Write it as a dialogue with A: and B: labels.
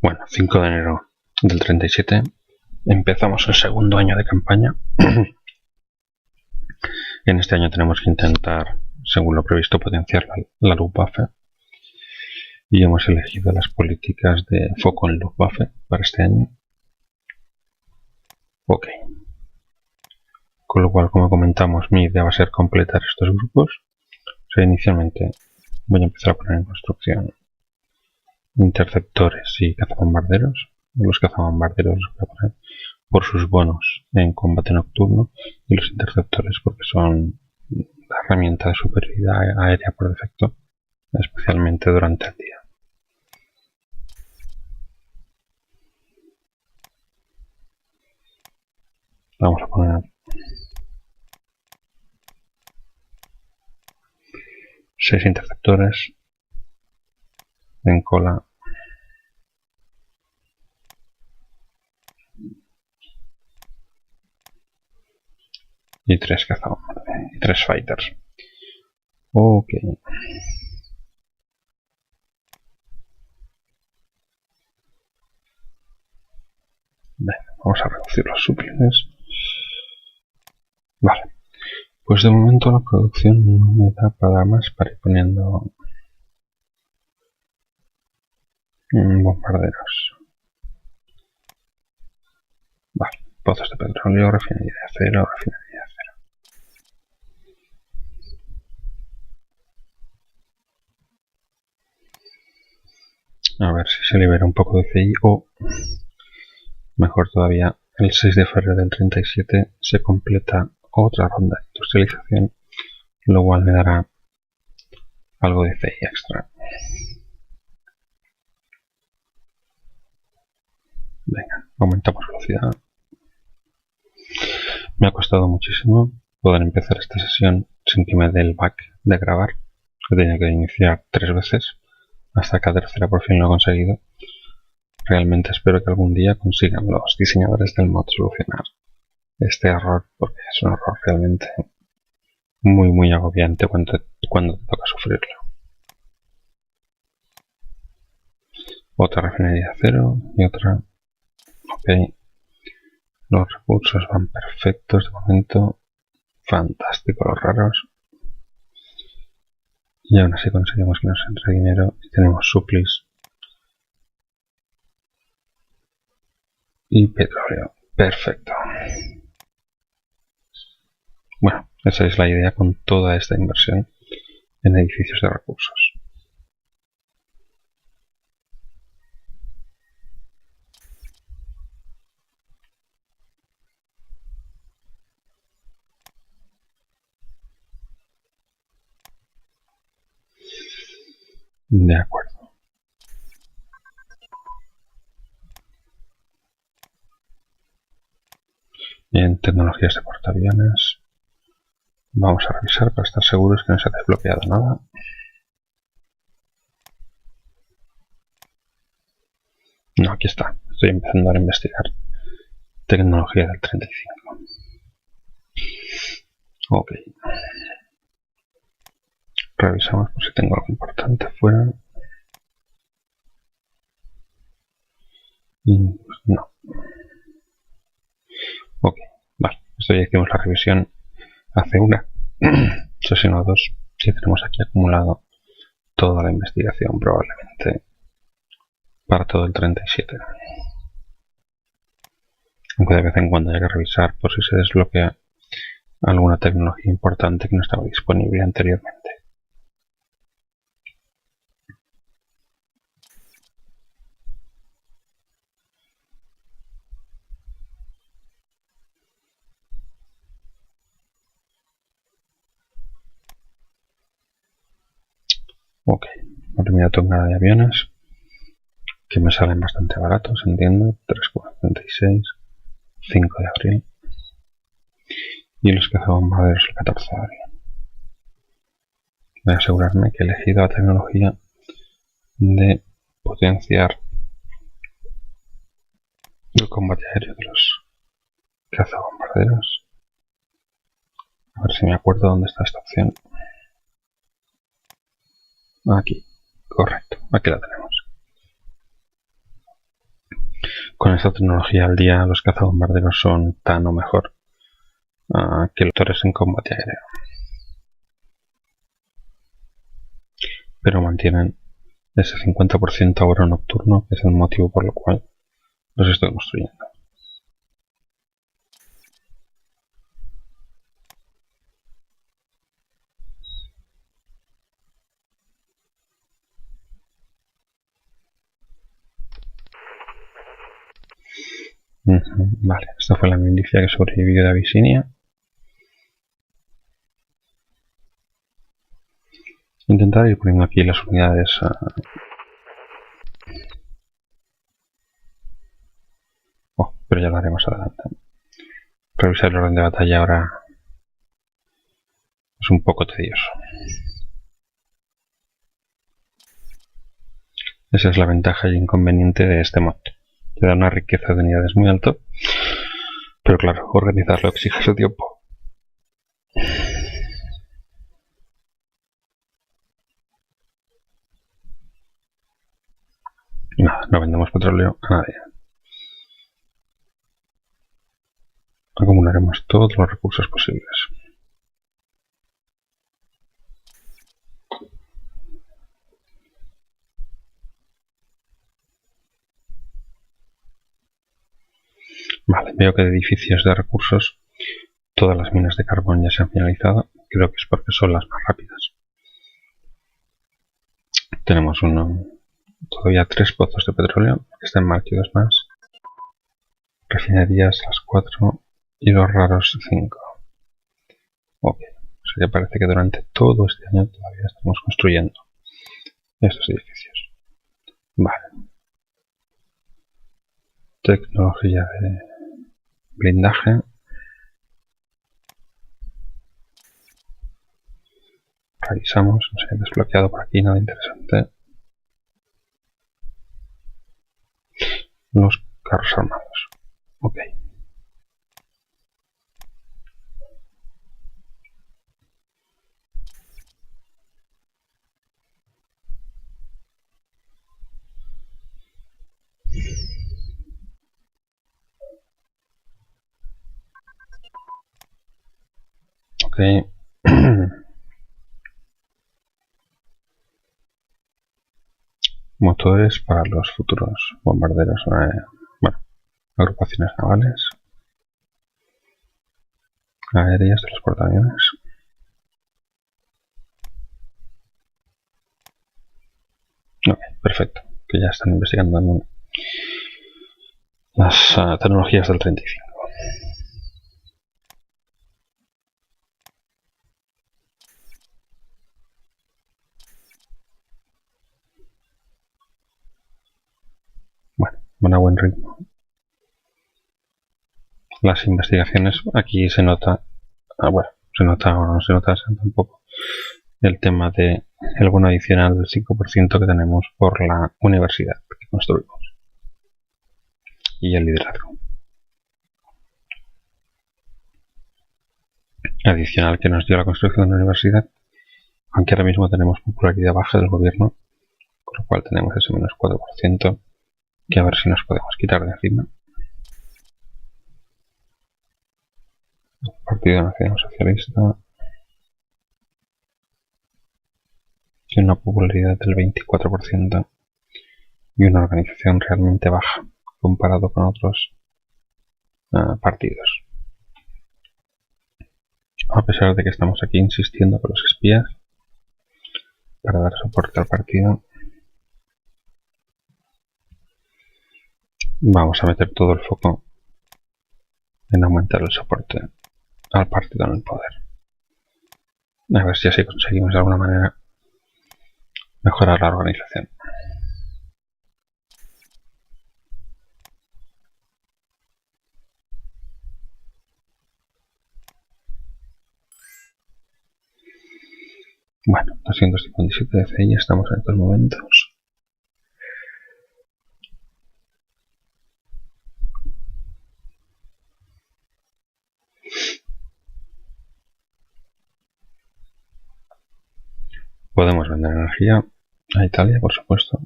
A: Bueno, 5 de enero del 37 empezamos el segundo año de campaña. En este año tenemos que intentar, según lo previsto, potenciar la Luftwaffe, y hemos elegido las políticas de foco en Luftwaffe para este año. Ok. Con lo cual, como comentamos, mi idea va a ser completar estos grupos. O sea, inicialmente voy a empezar a poner en construcción interceptores y cazabombarderos. Los cazabombarderos los voy a poner por sus bonos en combate nocturno, y los interceptores porque son la herramienta de superioridad aérea por defecto, especialmente durante el día. Vamos a poner 6 interceptores en cola y 3 cazabombarderos y 3 fighters. Ok. Venga, vamos a reducir los súplices. Vale. Pues de momento la producción no me da para más para ir poniendo bombarderos. Vale. Pozos de petróleo, refinería de acero, refinería de acero. A ver si se libera un poco de CI o, mejor todavía, el 6 de febrero del 37 se completa otra ronda de industrialización, lo cual me dará algo de CI extra. Venga, aumentamos velocidad. Me ha costado muchísimo poder empezar esta sesión sin que me dé el back de grabar. He tenido que iniciar 3 veces hasta que a tercera por fin lo he conseguido. Realmente espero que algún día consigan los diseñadores del mod solucionar este error, porque es un error realmente muy agobiante cuando te toca sufrirlo. Otra refinería de acero y otra. Ok. Los recursos van perfectos de momento. Fantástico los raros. Y aún así conseguimos que nos entre dinero y tenemos suplis y petróleo. Perfecto. Bueno, esa es la idea con toda esta inversión en edificios de recursos. De acuerdo. En tecnologías de portaaviones vamos a revisar para estar seguros que no se ha desbloqueado nada. No, aquí está. Estoy empezando a investigar tecnología del 35. Ok. Revisamos por si tengo algo importante fuera. Y no. Ok, vale. Esto ya hicimos la revisión hace una sesión o dos. Si tenemos aquí acumulado toda la investigación probablemente para todo el 37. Aunque de vez en cuando hay que revisar por si se desbloquea alguna tecnología importante que no estaba disponible anteriormente. Ok, la primera tongada de aviones que me salen bastante baratos, entiendo, 3,76, 5 de abril, y los cazabombarderos el 14 de abril. Voy a asegurarme que he elegido la tecnología de potenciar el combate aéreo de los cazabombarderos. A ver si me acuerdo dónde está esta opción. Aquí, correcto, aquí la tenemos. con esta tecnología al día los cazabombarderos son tan o mejor que los torres en combate aéreo. Pero mantienen ese 50% ahora nocturno, que es el motivo por el cual los estoy construyendo. Vale, esta fue la milicia que sobrevivió de Abisinia. Intentar ir poniendo aquí las unidades pero ya lo haré más adelante. Revisar el orden de batalla ahora es un poco tedioso. Esa es la ventaja y inconveniente de este mod. Te da una riqueza de unidades muy alto, pero claro, organizarlo exige su tiempo. Nada, no vendemos petróleo a nadie. Acumularemos todos los recursos posibles. Vale, veo que de edificios de recursos todas las minas de carbón ya se han finalizado. Creo que es porque son las más rápidas. Tenemos todavía 3 pozos de petróleo, que están mal que 2 más. Refinerías las 4 y los raros 5. Ok, o sea que parece que durante todo este año todavía estamos construyendo estos edificios. Vale. Tecnología de blindaje. Revisamos, no sé, desbloqueado por aquí, nada interesante. Los carros armados. Ok. Ok. Motores para los futuros bombarderos. Bueno, agrupaciones navales. Aéreas de los portaaviones. Ok, perfecto. Que ya están investigando las tecnologías del 35. Bueno, van a buen ritmo. Las investigaciones, aquí se nota, bueno, se nota o no se nota tampoco, el tema de el bono adicional del 5% que tenemos por la universidad que construimos y el liderazgo adicional que nos dio la construcción de la universidad, aunque ahora mismo tenemos popularidad baja del gobierno, con lo cual tenemos ese menos 4% que a ver si nos podemos quitar de encima. Partido Nacional Socialista tiene una popularidad del 24% y una organización realmente baja comparado con otros partidos. A pesar de que estamos aquí insistiendo con los espías para dar soporte al partido, vamos a meter todo el foco en aumentar el soporte al partido en el poder. A ver si así conseguimos de alguna manera mejorar la organización. Bueno, 257 de CI estamos en estos momentos. Podemos vender energía a Italia, por supuesto.